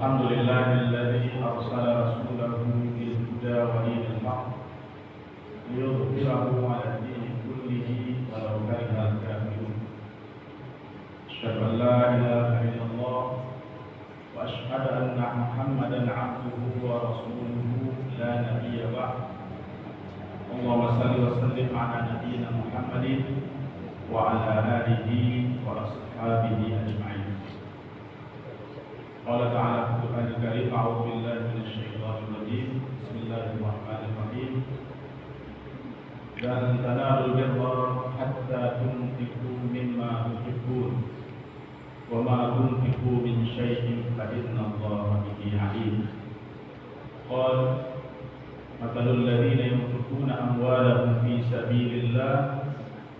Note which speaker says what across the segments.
Speaker 1: Alhamdulillahilladzi arsala rasulahu bil huda wa dinil haq liyudhhirahu 'ala ad-dini kullihi walau karihal kafirun. Asyhadu an la ilaha illallah wa asyhadu anna Muhammadan 'abduhu wa rasuluhu la nabiyya ba'd. Allahumma shalli wa sallim 'ala nabiyyina Muhammadin wa 'ala alihi wa ashabihi ajma'in. Qala ta'ala fil Qur'anil Karim, a'udzu billahi minasyaitonir rajim. Bismillahirrahmanirrahim. Lan tanalul birra hatta tunfiqu mimma tuhibbun wa ma tunfiqu min syai'in fa innallaha bihi 'alim. Qala mathalul ladzina yunfiquna amwalahum fi sabilillah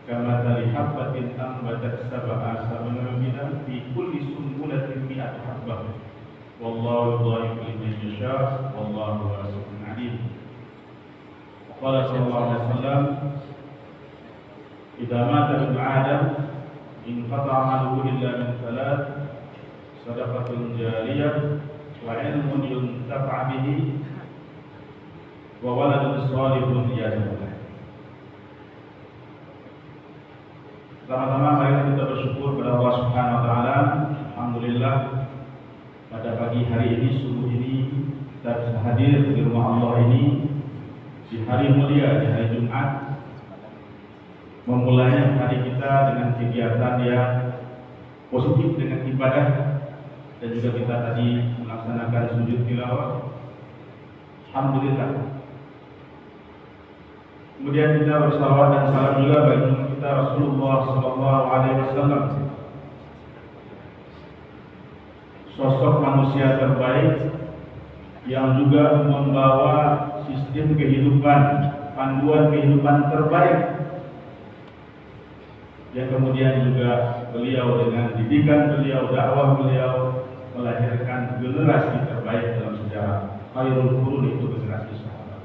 Speaker 1: kamathali habbatin ambatat sab'a sanabila fi kulli sunbulatin mi'atu habbah wallahu yudha'ifu liman yasha' wallahu wasi'un 'alim. Qala sallallahu alaihi wasallam, idza mata ibnu adam inqata'a 'amaluhu illa min thalath, shadaqatun jariyah wa 'ilmun yuntafa' bihi wa waladun shalihun yad'u lahu. Pertama-tama mari kita bersyukur kepada Allah Subhanahu wa taala. Alhamdulillah pada pagi hari ini, subuh ini, kita bisa hadir di rumah Allah ini di hari mulia, di hari Jumat, memulai hari kita dengan kegiatan yang positif, dengan ibadah, dan juga kita tadi melaksanakan sujud tilawah. Alhamdulillah. Kemudian kita bersalawat dan salam juga bagi kita Rasulullah Sallallahu Alaihi Wasallam, sosok manusia terbaik yang juga membawa sistem kehidupan, panduan kehidupan terbaik, yang kemudian juga beliau dengan didikan beliau, dakwah beliau melahirkan generasi terbaik dalam sejarah. Khairul qurun itu generasi sahabat.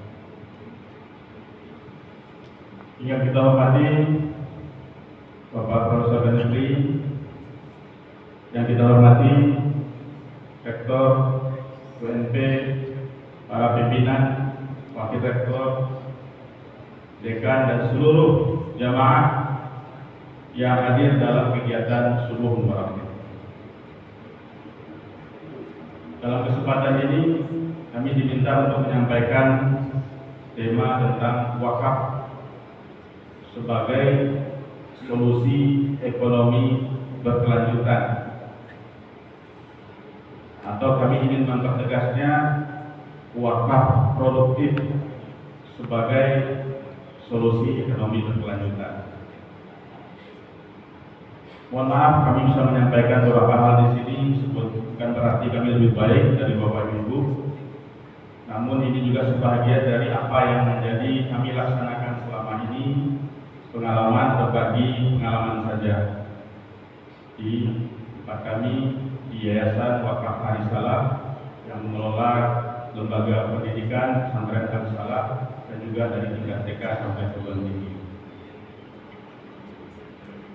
Speaker 1: Yang kita hormati Bapak Profesor Negeri, yang kita hormati Rektor UNP, para pimpinan, wakil rektor, dekan, dan seluruh jamaah yang hadir dalam kegiatan subuh mubarak. Dalam kesempatan ini kami diminta untuk menyampaikan tema tentang wakaf sebagai solusi ekonomi berkelanjutan, atau kami ingin mempertegasnya wakaf produktif sebagai solusi ekonomi berkelanjutan. Mohon maaf kami bisa menyampaikan beberapa hal di sini, bukan berarti kami lebih baik dari Bapak Ibu, namun ini juga sebahagian dari apa yang menjadi kami laksanakan selama ini. Pengalaman, berbagi pengalaman saja di tempat kami di Yayasan Wakaf Arisalah yang mengelola lembaga pendidikan pesantren Arisalah dan juga dari tingkat TK sampai perguruan tinggi.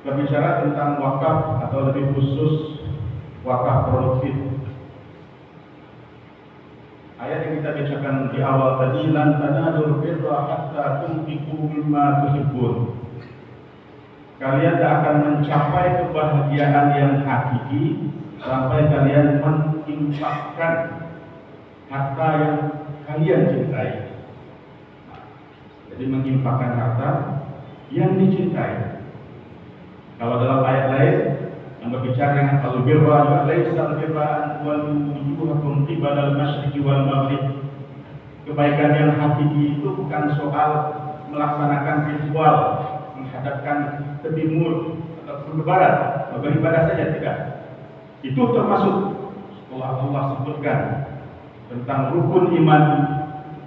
Speaker 1: Berbicara tentang wakaf atau lebih khusus wakaf produktif, ayat yang kita bacakan di awal tadi, lan tanalul birra hatta tunfiqu mimma tuhibbun. Kalian tidak akan mencapai kebahagiaan yang hakiki sampai kalian menginfakkan harta yang kalian cintai. Jadi menginfakkan harta yang dicintai. Kalau dalam ayat lain yang berbicara dengan al-birra, laisa al-birra an tuwallu wujuhakum qibala al-masyriqi wal maghrib. Kebaikan yang hakiki itu bukan soal melaksanakan ritual menghadapkan ke timur atau ke barat, beribadah saja, tidak. Itu termasuk setelah Allah sebutkan tentang rukun iman,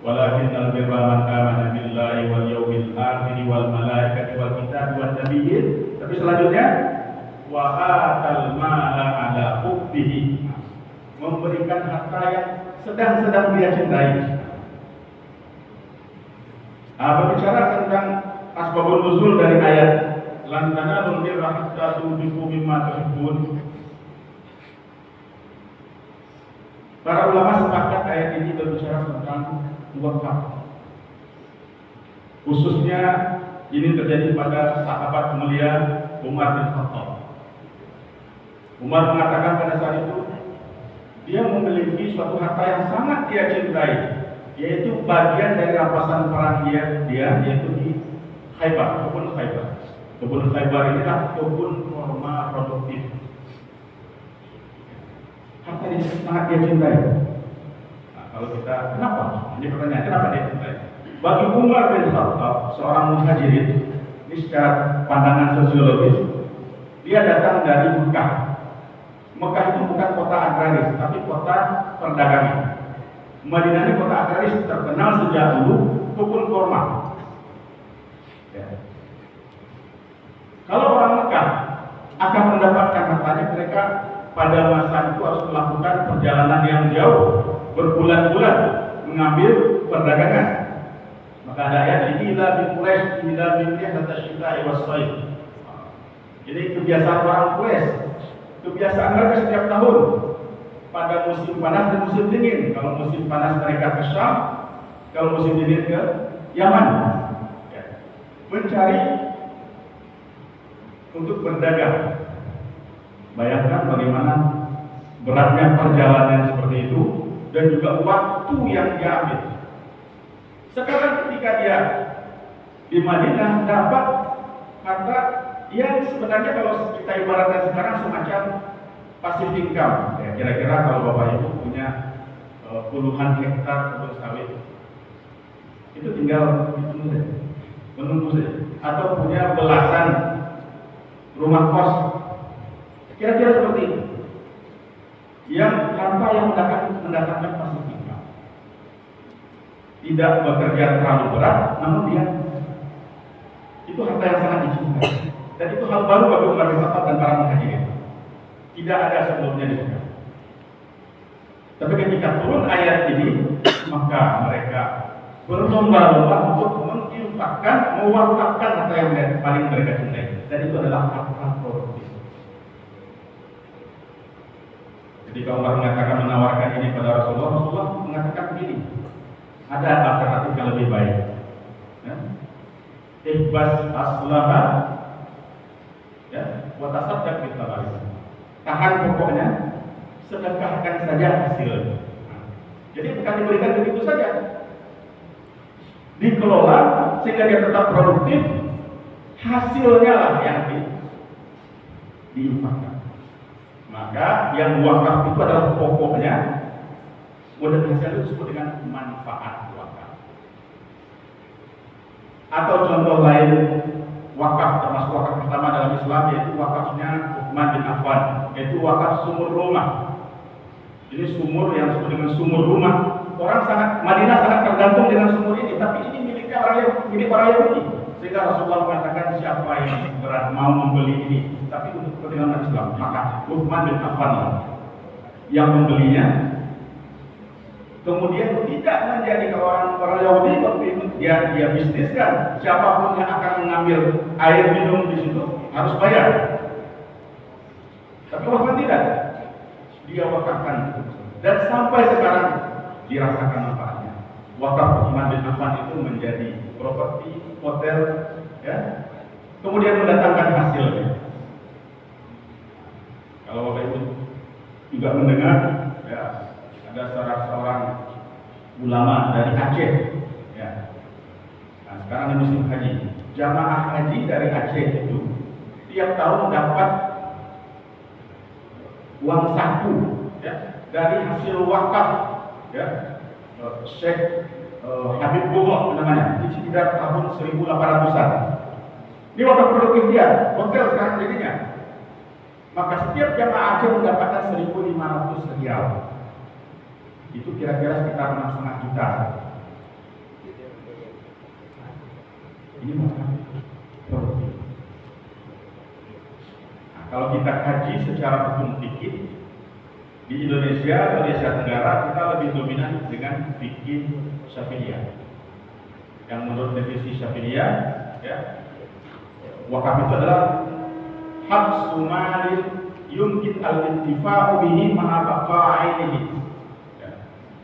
Speaker 1: walakin al-birra man amana billahi wal yawmil akhir wal malaikati wal kitabi wan nabiyyin. Tapi selanjutnya wa atal mala ala hubbihi, memberikan harta yang sedang dia cintai. Berbicara tentang asbabun nuzul dari ayat lan tanalul birra hatta tunfiqu mimma tuhibbun. Para ulama sepakat ayat ini berbicara tentang wakaf. Khususnya ini terjadi pada sahabat mulia Umar bin Khattab. Umar mengatakan pada saat itu dia memiliki suatu harta yang sangat dia cintai, yaitu bagian dari rampasan perang dia yaitu di Khaybar, kebun Khaybar. Kebun Khaybar inilah kebun kurma produktif. Harta ini sangat dia cintai. Nah, kalau kita, kenapa? Ini pertanyaan, kenapa dia cintai? Bagi Umar bin Khattab, seorang muhajirin, ini secara pandangan sosiologis, dia datang dari Mekah. Mekah itu bukan kota agraris, tapi kota perdagangan. Madinah ini kota agraris terkenal sejak dulu kebun kurma. Ya. Kalau orang Mekah akan mendapatkan hartanya, mereka pada masa itu harus melakukan perjalanan yang jauh, berbulan-bulan mengambil perdagangan. Maka ada ayat ila bin Quraisy ila bin Hatta wasfaid. Jadi kebiasaan orang Quraisy, kebiasaan mereka setiap tahun pada musim panas dan musim dingin. Kalau musim panas mereka ke Syam, kalau musim dingin ke Yaman. Ya. Mencari untuk berdagang. Bayangkan bagaimana beratnya perjalanan seperti itu dan juga waktu yang diambil. Sekarang ketika dia di Madinah dapat harta yang sebenarnya kalau kita ibaratkan sekarang semacam passive income. Ya, kira-kira kalau Bapak Ibu punya puluhan hektar kebun sawit, itu tinggal menunggu saja. Atau punya belasan rumah kos. Kira-kira seperti itu. Yang harta yang mendatangkan passive income. Tidak bekerja terlalu berat, namun dia itu harta yang sangat dicintai. Dan itu hal baru bagi Umar bin Khattab dan para muhajirin. Tidak ada sebelumnya di sana. Tapi ketika turun ayat ini, maka mereka berlomba-lomba untuk menginfakkan, mewakafkan harta yang paling mereka cintai. Dan itu adalah harta produktif. Ketika Umar mengatakan menawarkan ini pada Rasulullah, Rasulullah mengatakan begini, ada alternatif yang lebih baik. Ihbas aslaha, ya, wa tasaddaq bil tabarik. Tahan pokoknya, sedekahkan saja hasilnya. Jadi bukan diberikan begitu saja, dikelola sehingga dia tetap produktif. Hasilnya lah yang diinfakkan. Maka yang wakaf itu adalah pokoknya, modal hasil itu disebut dengan manfaat wakaf. Atau contoh lain wakaf, termasuk wakaf pertama dalam Islam, yaitu wakafnya Utsman bin Affan, yaitu wakaf sumur rumah. Ini sumur yang disebut dengan sumur rumah. Madinah sangat tergantung dengan sumur ini, tapi ini milik orang Yahudi. Sehingga Rasulullah mengatakan siapa yang mau membeli ini, tapi untuk kepentingan Islam, maka Utsman bin Affan yang membelinya. Kemudian tidak menjadi orang Yahudi waktu itu dia bisniskan. Siapapun yang akan mengambil air minum di situ harus bayar. Tapi Utsman tidak, dia wakafkan dan sampai sekarang dirasakan manfaatnya. Wakaf Utsman bin Affan itu menjadi properti hotel, ya, kemudian mendatangkan hasilnya. Kalau Bapak Ibu juga mendengar, ya, ada seorang ulama dari Aceh, ya. Nah, sekarang ini musim haji. Jamaah haji dari Aceh itu tiap tahun dapat uang saku, ya, dari hasil wakaf, ya, Syekh Habib Bughah namanya, di sekitar tahun 1800-an. Ini wakaf produktif dia, hotel sekarang jadinya. Maka setiap jamaah Aceh mendapatkan 1.500 rial. Itu kira-kira sekitar 6,5 juta. Ini wakaf produktif. Nah, kalau kita kaji secara hukum fikih, di Indonesia Tenggara kita lebih dominan dengan fikih Syafi'iyah. Yang menurut definisi Syafi'iyah, ya, wakaf itu adalah hak sumalin yumkin al-intifa'u bihi ma'a baqa'a ainihi.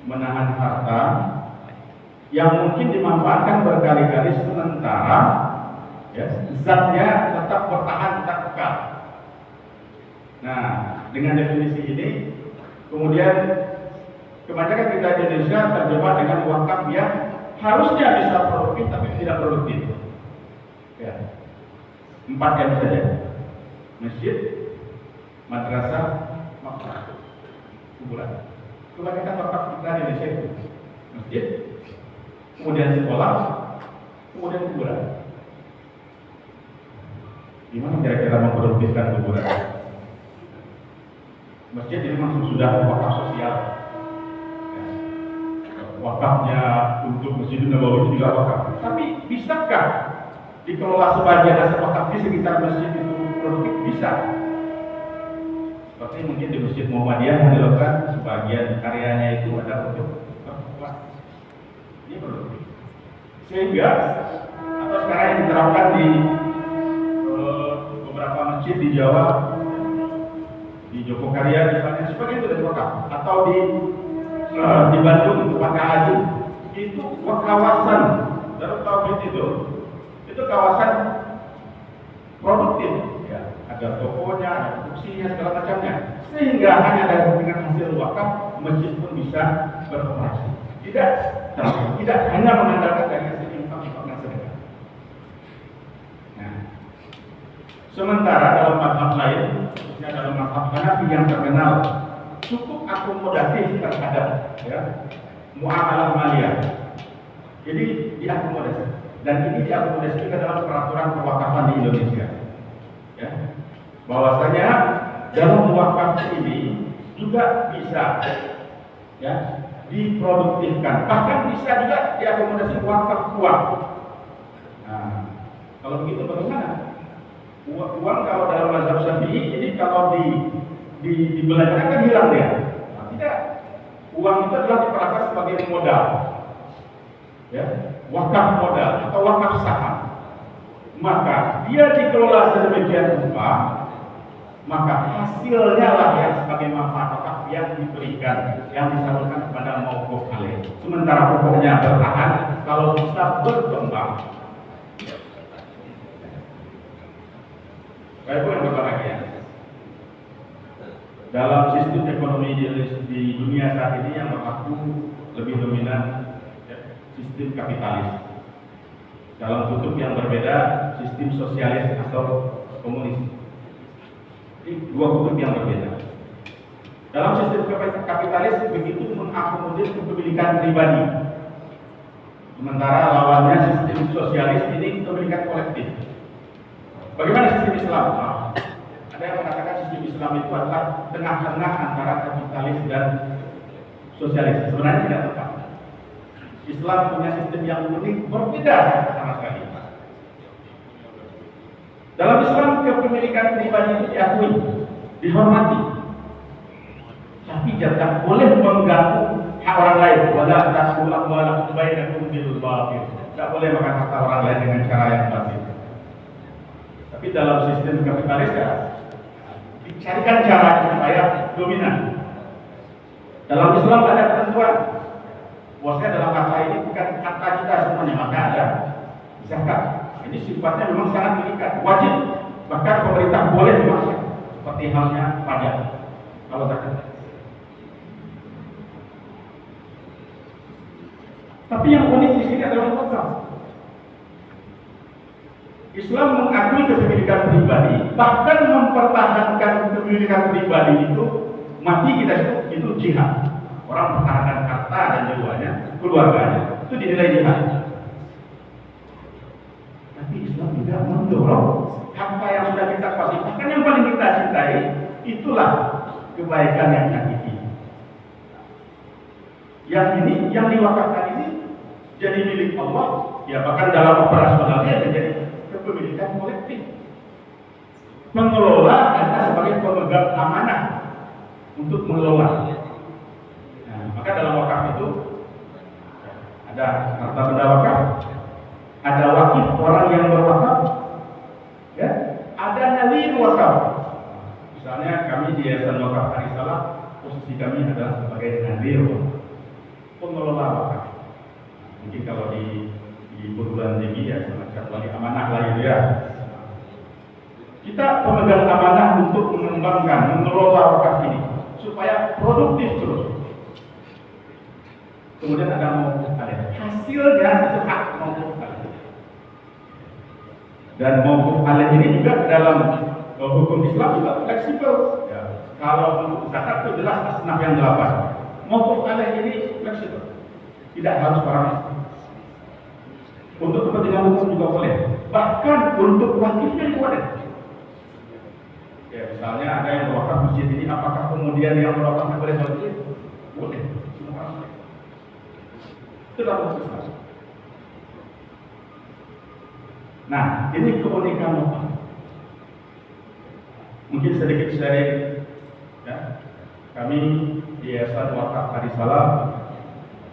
Speaker 1: menahan harta yang mungkin dimanfaatkan berkali-kali sementara ya, zatnya tetap bertahan, tetap kekal. Nah, dengan definisi ini kemudian kebanyakan kita di Indonesia terjebak dengan wakaf yang harusnya bisa produktif tapi tidak produktif. Ya. 4 M saja: masjid, madrasah, maktabah, kuburan. Kebanyakan wakaf kita di Indonesia itu masjid, kemudian sekolah, kemudian kuburan. Gimana kira-kira memproduktifkan kuburan? Masjid ini memang sudah wakaf sosial. Wakafnya untuk Masjid Nabawi juga wakaf. Tapi bisakah dikelola sebagian aset wakaf di sekitar masjid itu produktif? Bisa. Seperti mungkin di Masjid Muhammadiyah dilakukan sebagian karyanya itu ada untuk ini produktif. Sehingga atau sekarang yang diterapkan di beberapa masjid di Jawa, di Jogokarya misalnya, sebagian itu dari wakaf. Atau di Bandung, tempat Haji, itu kawasan Darut Tauhid itu kawasan produktif, ya. Ada tokonya, ada fungsinya, segala macamnya, sehingga hanya dengan hasil wakaf masjid pun bisa beroperasi. Tidak hanya mengandalkan dari hasil infak dan sedekah. Nah, sementara dalam mazhab lain, khususnya dalam mazhab Hanafi yang terkenal cukup akomodatif terhadap ya, muamalah maliyah. Jadi diakomodasi, dan ini diakomodasi juga dalam peraturan pewakafan di Indonesia. Ya, bahwasanya dalam wakaf ini juga bisa ya diproduktifkan, bahkan bisa juga diakomodasi wakaf uang. Nah, kalau begitu bagaimana? Uang kalau dalam mazhab Syafi'i ini kalau dibelanjakan kan hilang dia. Nah, tidak. Uang itu adalah diperlakukan sebagai modal. Ya, wakaf modal atau wakaf saham. Maka dia dikelola sedemikian rupa, maka hasilnya lah yang sebagai manfaat wakaf yang diberikan, yang disalurkan kepada mauquf alaih. Sementara pokoknya bertahan kalau bisa berkembang. Baik, yang berbahagia. Dalam sistem ekonomi di dunia saat ini yang berlaku lebih dominan ya, sistem kapitalis. Dalam kutub yang berbeda, sistem sosialis atau komunis. Ini dua kutub yang berbeda. Dalam sistem kapitalis begitu mengakomodir kepemilikan pribadi. Sementara lawannya sistem sosialis ini kepemilikan kolektif. Bagaimana sistem Islam? Ada yang mengatakan sistem Islam itu adalah tengah-tengah antara kapitalis dan sosialis. Sebenarnya tidak tepat. Islam punya sistem yang unik, berbeda sama sekali. Dalam Islam kepemilikan pribadi itu diakui, dihormati, tapi tidak boleh mengganggu hak orang lain. Wala tasulu amwalakum bainakum bil batil. Tidak boleh makan harta orang lain dengan cara yang batil. Tapi dalam sistem kapitalis ya dicarikan cara supaya dominan. Dalam Islam ada ketentuan. Bahwasanya dalam harta ini bukan harta kita semuanya, maka ada zakat. Ini sifatnya memang sangat mengikat, wajib. Bahkan pemerintah boleh memaksa, seperti halnya pajak kalau zakat. Tapi yang unik di sini adalah wakaf. Islam mengakui kepemilikan pribadi, bahkan mempertahankan kepemilikan pribadi itu mati kita itu jihad. Orang mempertahankan harta dan jiwanya, keluarganya, itu dinilai jihad. Tapi Islam juga mendorong harta yang sudah kita kuasai, bahkan yang paling kita cintai, itulah kebaikan yang hakiki. Yang ini, yang diwakafkan ini jadi milik Allah, ya bahkan dalam operasionalnya menjadi kepemilikan kolektif. Pengelola adalah sebagai pemegang amanah untuk mengelola. Nah, maka dalam wakaf itu ada harta benda wakaf, ada wakif orang yang berwakaf, ya, ada nadhir wakaf. Misalnya kami di Yayasan Wakaf Arisalah, posisi kami adalah sebagai nadhir wakaf. pengelola wakaf. Mungkin kalau di perguruan tinggi ya semacam wali amanah lah ya. Kita pemegang amanah untuk mengembangkan, mengelola wakaf ini supaya produktif terus. Kemudian ada mauquf alaih. Hasilnya itu hak mauquf alaih. Dan mauquf alaih ini juga dalam hukum Islam juga fleksibel. Ya. Kalau untuk zakat itu jelas asnaf yang 8. Mauquf alaih ini fleksibel. Tidak harus orang Islam. Untuk kepentingan hukum juga boleh. Bahkan untuk wakifnya juga boleh. Ya, misalnya ada yang berwakaf masjid ini, apakah kemudian yang berwakaf boleh masjid? Boleh. Semua orang boleh. Itu dalam Islam. Nah, ini keunikan wakaf. Mungkin sedikit sharing. Ya, kami di Yayasan Wakaf Arisalam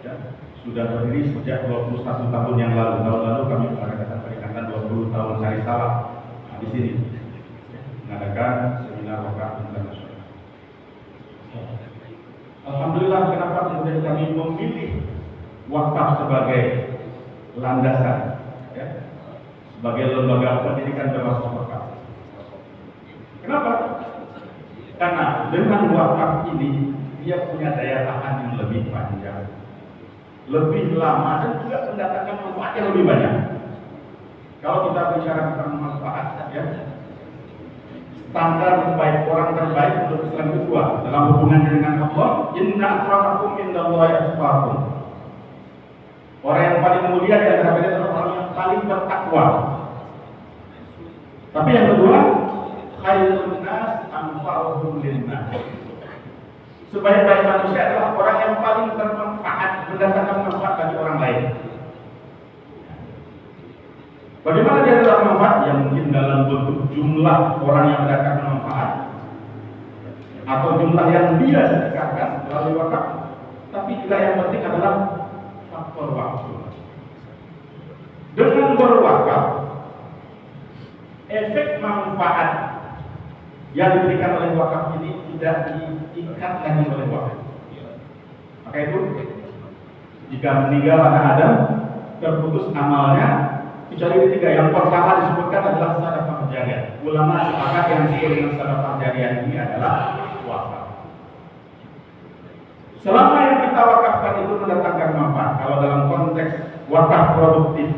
Speaker 1: ya, sudah berdiri sejak 21 tahun yang lalu. Tahun lalu kami mengadakan peringatan 20 tahun Arisalam di sini. Mengadakan seminar wakaf internasional. Alhamdulillah, kenapa kemudian kami memilih wakaf sebagai landasan, ya, sebagai lembaga pendidikan berbasis wakaf. Kenapa? Karena dengan wakaf ini dia punya daya tahan yang lebih panjang, lebih lama, dan juga mendatangkan manfaat yang lebih banyak. Kalau kita bicara tentang manfaat, ya, standar terbaik, orang terbaik untuk Islam itu dua dalam hubungannya dengan Allah. Inna akramakum indallahi atqakum. Orang yang paling mulia di antara kalian adalah orang yang paling bertakwa. Tapi yang kedua, khairun nas anfa'uhum linnas. Sebaik-baik manusia adalah orang yang paling bermanfaat, mendatangkan manfaat bagi orang lain. Bagaimana dia adalah manfaat? Yang mungkin dalam bentuk jumlah orang yang mendapatkan manfaat atau jumlah yang dia sedekahkan melalui wakaf, tapi juga yang penting adalah faktor waktu. Dengan berwakaf, efek manfaat yang diberikan oleh wakaf ini tidak diikat lagi oleh wakaf. Maka itu, jika meninggal anak Adam, terputus amalnya. Kecuali tiga. Yang pertama disebutkan adalah sedekah jariyah. Ulama sepakat yang disebut dengan sedekah jariyah ini adalah wakaf. Selama yang kita wakafkan itu mendatangkan manfaat, kalau dalam konteks wakaf produktif,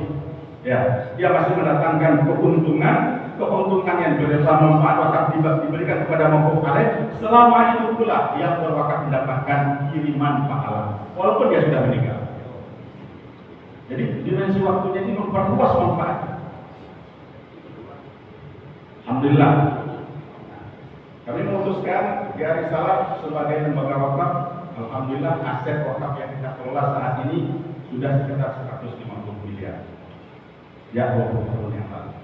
Speaker 1: ya, dia masih mendatangkan keuntungan yang berupa manfaat wakaf diberikan kepada mauquf alaih. Selama itu pula yang berwakaf mendapatkan kiriman pahala, walaupun dia sudah meninggal. Jadi dimensi waktunya ini memperluas manfaat. Alhamdulillah, kami memutuskan di Arisalam sebagai lembaga wakaf. Alhamdulillah, aset wakaf yang kita kelola saat ini sudah sekitar 150 miliar. Ya, 20 tahun yang lalu.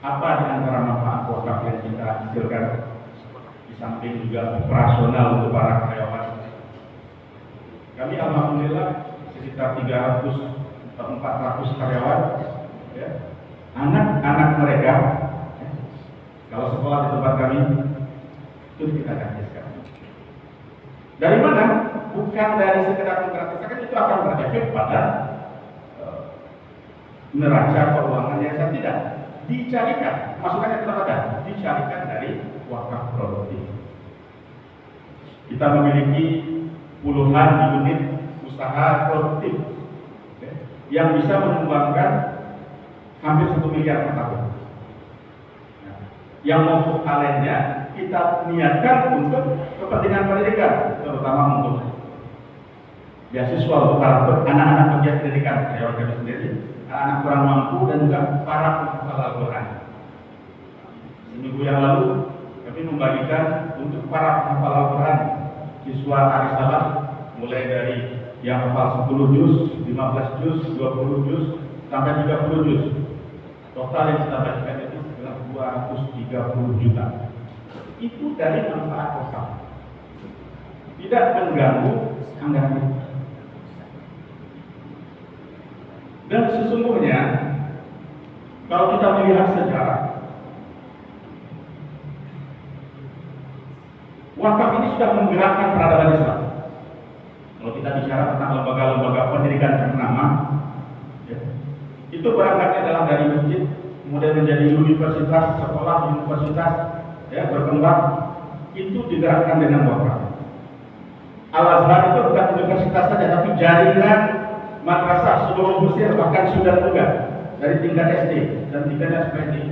Speaker 1: Apa di antara manfaat wakaf yang kita hasilkan? Di samping juga operasional untuk para karyawan, kami alhamdulillah sekitar 300-400 karyawan, ya, anak-anak mereka, ya, kalau sekolah di tempat kami itu kita gratiskan. Dari mana? Bukan dari sekedar menggratiskan, itu akan berefek pada neraca keuangan yang tidak. Dicarikan, masukannya tetap ada, dicarikan dari wakaf produktif. Kita memiliki puluhan unit usaha produktif, yang bisa menyumbangkan hampir 1 miliar per tahun. Yang mauquf alaihnya kita niatkan untuk kepentingan pendidikan, terutama untuk beasiswa untuk para anak-anak pegiat pendidikan, karyawan kami sendiri, anak-anak kurang mampu, dan juga para penghafal Al-Quran. Seminggu yang lalu kami membagikan untuk para penghafal Al-Quran, siswa Arisalam, mulai dari yang hafal 10 juz, 15 juz, 20 juz, sampai 30 juz. Total yang kita bagikan itu adalah 230 juta. Itu dari manfaat wakaf. Tidak mengganggu anggaran. Dan sesungguhnya, kalau kita melihat sejarah, Wakaf ini sudah menggerakkan peradaban Islam. Kalau kita bicara tentang lembaga-lembaga pendidikan ternama, ya, itu berangkatnya adalah dari masjid, kemudian menjadi universitas, sekolah, universitas, ya, berkembang, itu digerakkan dengan wakaf. Al-Azhar itu bukan universitas saja, tapi jaringan madrasah seluruh Mesir, bahkan Sudan juga, dari tingkat SD dan tingkatnya seperti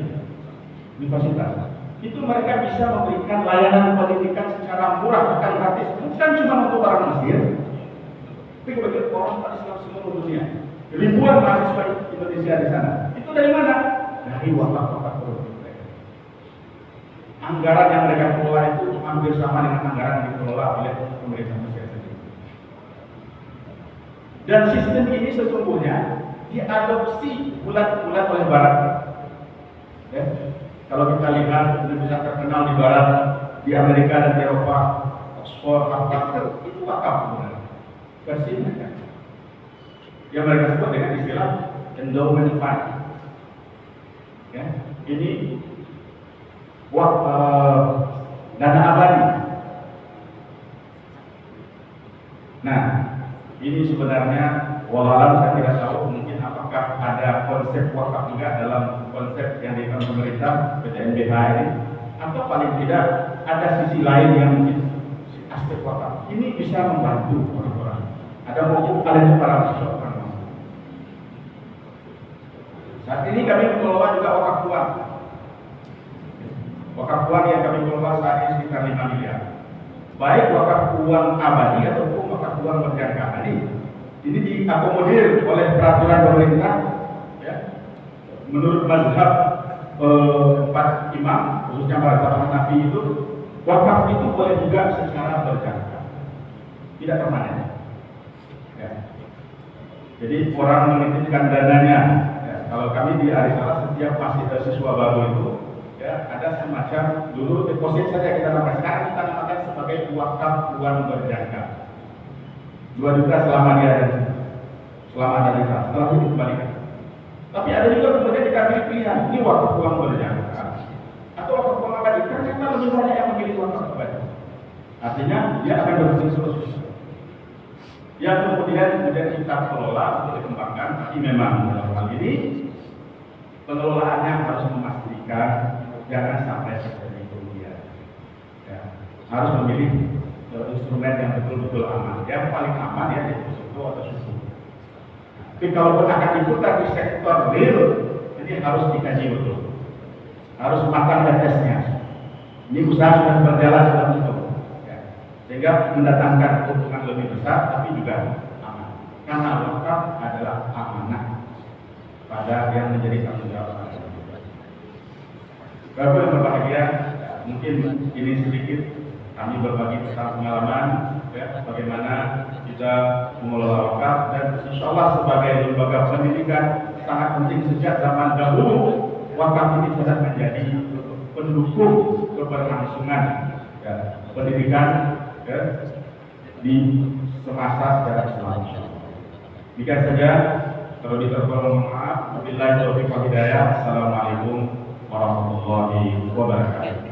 Speaker 1: universitas. Itu mereka bisa memberikan layanan pendidikan secara murah, bahkan gratis, bukan cuma untuk orang Mesir, tapi bagi orang Islam seluruh dunia. Ribuan mahasiswa Indonesia di sana. Itu dari mana? Dari wakaf-wakaf mereka. Anggaran yang mereka kelola itu hampir sama dengan anggaran yang dikelola oleh pemerintah Mesir sendiri. Dan sistem ini sesungguhnya diadopsi bulat-bulat oleh Barat. Ya. Kalau kita lihat universitas terkenal di Barat, di Amerika dan di Eropa, Oxford, Harvard, itu wakaf sebenarnya. Versi mereka. Yang mereka sebut dengan istilah endowment fund. Ya, ini dana abadi. Nah, ini sebenarnya walau saya tidak tahu mungkin apakah ada konsep wakaf juga dalam konsep yang dilakukan pemerintah PTNBH ini, atau paling tidak ada sisi lain yang mungkin aspek wakaf ini bisa membantu orang-orang. Ada mungkin kalian para mahasiswa. Saat ini kami mengelola juga wakaf uang. Wakaf uang yang kami kelola saat ini sekitar 5 miliar. Baik wakaf uang abadi ataupun wakaf uang berjangka. Ini diakomodir oleh peraturan pemerintah, ya. Menurut mazhab 4 imam, khususnya mazhab Hanafi itu, wakaf itu boleh juga secara berjangka, tidak permanen. Ya. Jadi orang menitipkan dananya. Ya. Kalau kami di Arisala setiap masih ada siswa baru itu, ya, ada semacam dulu deposit saja kita namakan. Sekarang kita namakan sebagai wakaf uang berjangka. 2 juta selama dia ada, selama ada di sana, setelah itu dikembalikan. Tapi ada juga kemudian dikasih pilihan, ini wakaf uang berjangka atau wakaf uang abadi. Ternyata lebih banyak yang memilih wakaf abadi. Artinya dia akan berfungsi terus. Yang kemudian kita kelola untuk dikembangkan. Tapi memang dalam hal ini pengelolaannya harus memastikan jangan sampai terjadi kerugian. Ya, harus memilih instrumen yang betul-betul aman. Yang paling aman ya itu suku atau suku. Tapi kalau akan diputar di sektor real, ini harus dikaji betul. Harus matang tesnya. Ini usaha sudah berjalan dalam itu, ya. Sehingga mendatangkan keuntungan lebih besar, tapi juga aman. Karena wakaf adalah amanah pada yang menjadi tanggung jawab. Bapak yang berbahagia, ya, mungkin ini sedikit kami berbagi tentang pengalaman, ya, bagaimana kita mengelola wakaf, dan insya Allah sebagai lembaga pendidikan sangat penting sejak zaman dahulu. Wakaf ini sudah menjadi pendukung keberlangsungan, ya, pendidikan, ya, di semasa sejarah Islam. Demikian saja. Kalau diterpon maaf. Wabillahi taufiq wal hidayah. Assalamualaikum warahmatullahi wabarakatuh.